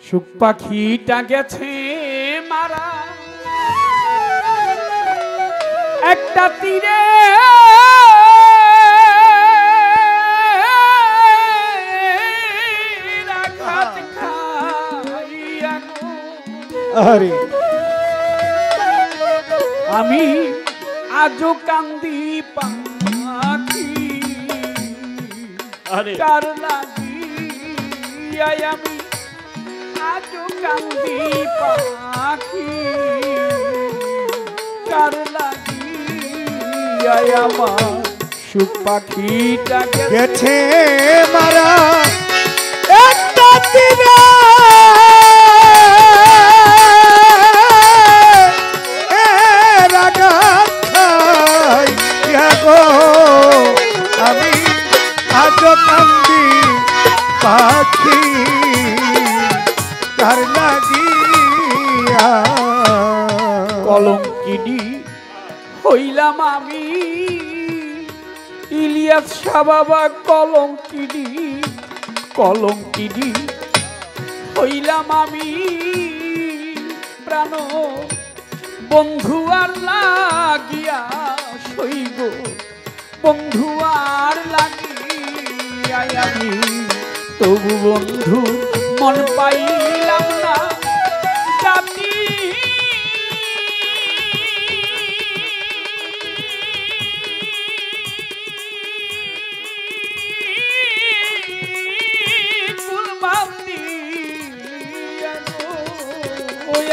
সুখ পাখিটা গেছে মারা একটা তীরে আঘাত খাইয়া গো। আরে আমি আজও কান্দি পাখি আরে কার লাগিয়া আমি আজও কান্দি পাখি কার লাগিয়া আমার সুখ পাখিটা গেছে মারা একটা তীরে আঘাত খাইয়া গো। আমি আজও কান্দি পাখি কার লাগিয়া। কলঙ্কিনী হইলাম আমি ইলিয়াস শাহ বাবা কলঙ্কিনী কলঙ্কিনী হইলাম আমি প্রাণ বন্ধু আর লাগিয়া সইব বন্ধু আর লাগিয়া আমি তবু বন্ধু মন পাইলাম না জাতি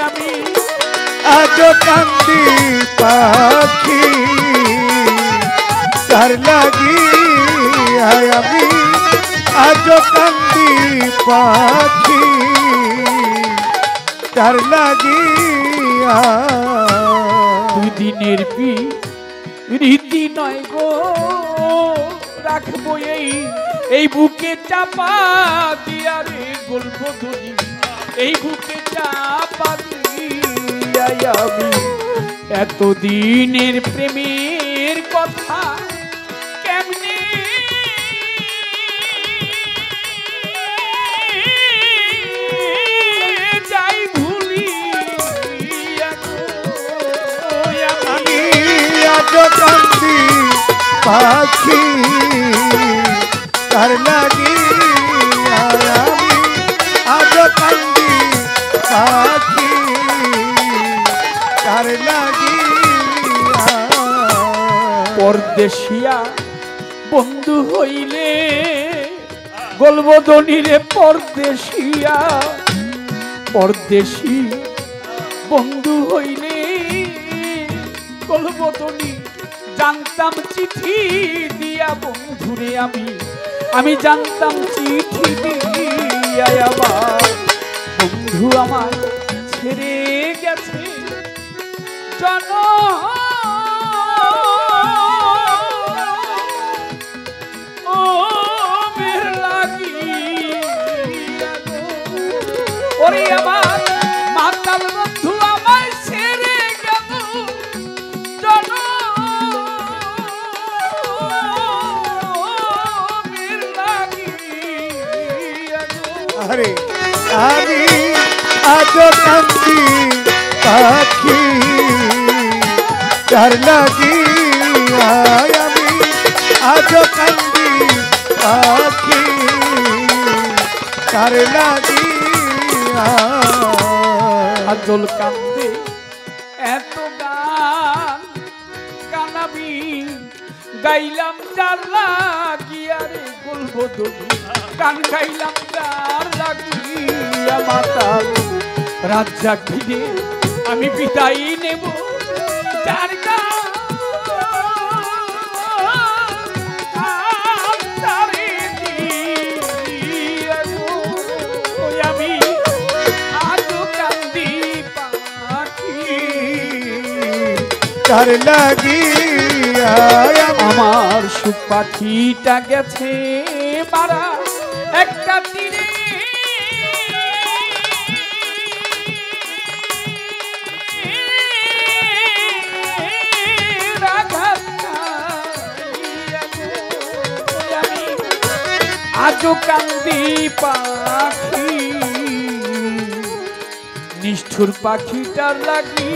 আমি আজও কান্দি পাখি কার লাগিয়া। আমি আজও কান্দি পাখি কার লাগিয়া। দুই দিনের রীতি নয় গো রাখবো এই বুকে চাপা দিয়া রে গল্প ধরি এই বুকে চাপা দিয়া আমি এতদিনের প্রেমের কথা কেমনে যাই ভুলি আমি আজও কান্দি পাখি কার লাগিয়া। আমি আজও কান্দি পাখি কার লাগিয়া। পরদেশিয়া বন্ধু হইলে গোলবদনীরে পরদেশিয়া পরদেশি বন্ধু হইলে গোলবদনী জানতাম চিঠি দিয়া বন্ধুরে আমি জানতাম চিঠি দিয়া আবার বন্ধু আমার ছেড়ে গেছে জন ও মের লাগি ওরে আমার মাতাল বন্ধু আমায় ছেড়ে গেল জন মের লাগি। আরে আমি আজও কান্দি পাখি কার লাগিয়া। আমি আজও কান্দি পাখি কার লাগিয়া। আজল কান্দে এত গান গানাবি গাইলাম যার লাগিয়া রে গোলবদনী গান গাইলাম যার লাগিয়া মাতাল রাত জাগিরে আমি বিদায় নেব যার গান তারে দিয়া গো। আমি আজও কান্দি পাখি কার লাগিয়া। আমার সুখ পাখিটা গেছে মারা একটা তীরে আঘাত খাইয়া গো। আমি আজও কান্দি পাখি নিষ্ঠুর পাখিটার লাগি